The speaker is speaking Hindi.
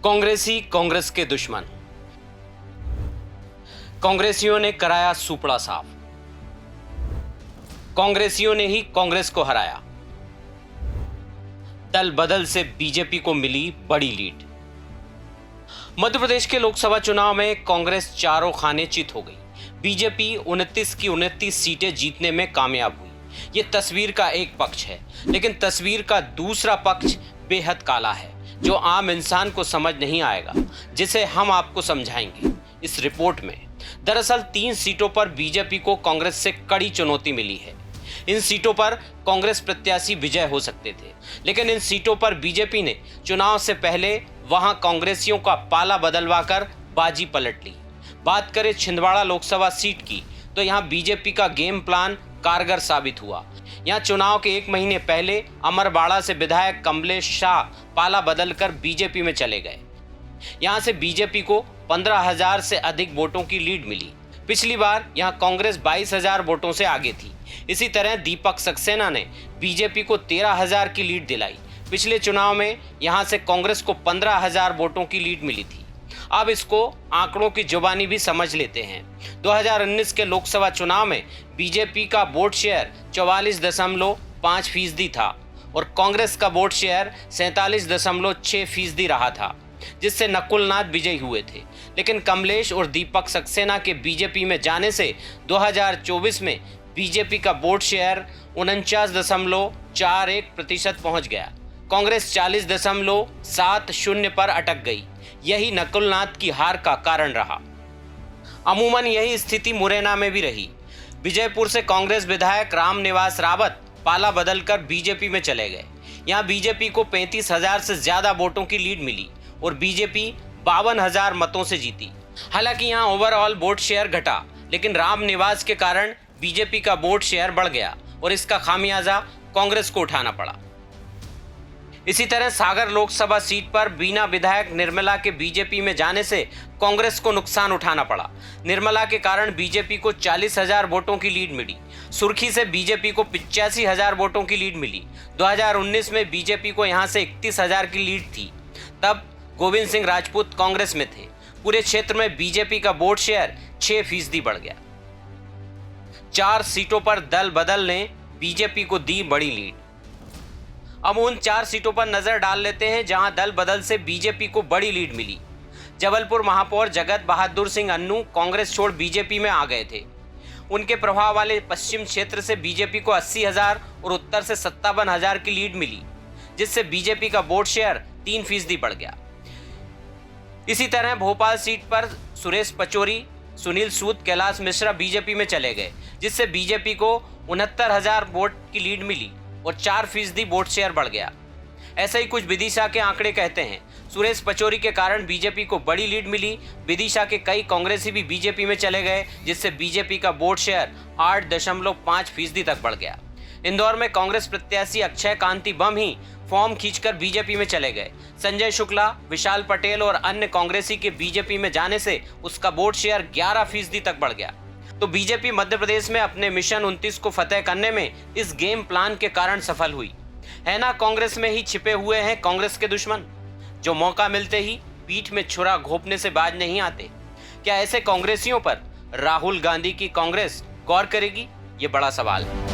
कांग्रेसी कांग्रेस के दुश्मन। कांग्रेसियों ने कराया सुपड़ा साफ। कांग्रेसियों ने ही कांग्रेस को हराया। दल बदल से बीजेपी को मिली बड़ी लीड। मध्य प्रदेश के लोकसभा चुनाव में कांग्रेस चारों खाने चित हो गई। बीजेपी 29 की 29 सीटें जीतने में कामयाब हुई। ये तस्वीर का एक पक्ष है, लेकिन तस्वीर का दूसरा पक्ष बेहद काला है, जो आम इंसान को समझ नहीं आएगा, जिसे हम आपको समझाएंगे इस रिपोर्ट में। दरअसल 3 सीटों पर बीजेपी को कांग्रेस से कड़ी चुनौती मिली है। इन सीटों पर कांग्रेस प्रत्याशी विजय हो सकते थे, लेकिन इन सीटों पर बीजेपी ने चुनाव से पहले वहां कांग्रेसियों का पाला बदलवाकर बाजी पलट ली। बात करें छिंदवाड़ा लोकसभा सीट की, तो यहां बीजेपी का गेम प्लान कारगर साबित हुआ। यहां चुनाव के 1 महीने पहले अमरवाड़ा से विधायक कमलेश शाह पाला बदलकर बीजेपी में चले गए। यहां से बीजेपी को 15,000 से अधिक वोटों की लीड मिली। पिछली बार यहां कांग्रेस 22,000 वोटों से आगे थी। इसी तरह दीपक सक्सेना ने बीजेपी को 13,000 की लीड दिलाई। पिछले चुनाव में यहां से कांग्रेस को 15,000 वोटों की लीड मिली थी। अब इसको आंकड़ों की जुबानी भी समझ लेते हैं। 2019 के लोकसभा चुनाव में बीजेपी का वोट शेयर 44.5% था और कांग्रेस का वोट शेयर 47.6% रहा था, जिससे नकुलनाथ विजयी हुए थे। लेकिन कमलेश और दीपक सक्सेना के बीजेपी में जाने से 2024 में बीजेपी का वोट शेयर 49.41% पहुंच गया। कांग्रेस 40.70 पर अटक गई। यही नकुलनाथ की हार का कारण रहा। अमूमन यही स्थिति मुरैना में भी रही। विजयपुर से कांग्रेस विधायक रामनिवास रावत पाला बदलकर बीजेपी में चले गए। यहां बीजेपी को 35,000 से ज्यादा वोटों की लीड मिली और बीजेपी 52,000 मतों से जीती। हालांकि यहां ओवरऑल वोट शेयर घटा, लेकिन रामनिवास के कारण बीजेपी का वोट शेयर बढ़ गया और इसका खामियाजा कांग्रेस को उठाना पड़ा। इसी तरह सागर लोकसभा सीट पर बीना विधायक निर्मला के बीजेपी में जाने से कांग्रेस को नुकसान उठाना पड़ा। निर्मला के कारण बीजेपी को 40,000 वोटों की लीड मिली। सुर्खी से बीजेपी को 85,000 वोटों की लीड मिली। 2019 में बीजेपी को यहां से 31,000 की लीड थी। तब गोविंद सिंह राजपूत कांग्रेस में थे। पूरे क्षेत्र में बीजेपी का वोट शेयर 6% बढ़ गया। 4 सीटों पर दल बदल ने बीजेपी को दी बड़ी लीड। अब उन 4 सीटों पर नजर डाल लेते हैं जहां दल बदल से बीजेपी को बड़ी लीड मिली। जबलपुर महापौर जगत बहादुर सिंह अन्नू कांग्रेस छोड़ बीजेपी में आ गए थे। उनके प्रभाव वाले पश्चिम क्षेत्र से बीजेपी को 80,000 और उत्तर से 57,000 की लीड मिली, जिससे बीजेपी का वोट शेयर 3% बढ़ गया। इसी तरह भोपाल सीट पर सुरेश पचौरी, सुनील सूद, कैलाश मिश्रा बीजेपी में चले गए, जिससे बीजेपी को 69,000 वोट की लीड मिली और 4% वोट शेयर बढ़ गया। ऐसा ही कुछ विदिशा के आंकड़े कहते हैं। सुरेश पचौरी के कारण बीजेपी को बड़ी लीड मिली। विदिशा के कई कांग्रेसी भी बीजेपी में चले गए, जिससे बीजेपी का वोट शेयर 8.5% तक बढ़ गया। इंदौर में कांग्रेस प्रत्याशी अक्षय कांति बम ही फॉर्म खींचकर बीजेपी में चले गए। संजय शुक्ला, विशाल पटेल और अन्य कांग्रेसी के बीजेपी में जाने से उसका वोट शेयर 11% तक बढ़ गया। तो बीजेपी मध्य प्रदेश में अपने मिशन 29 को फतेह करने में इस गेम प्लान के कारण सफल हुई है ना। कांग्रेस में ही छिपे हुए हैं कांग्रेस के दुश्मन, जो मौका मिलते ही पीठ में छुरा घोंपने से बाज नहीं आते। क्या ऐसे कांग्रेसियों पर राहुल गांधी की कांग्रेस गौर करेगी? ये बड़ा सवाल है।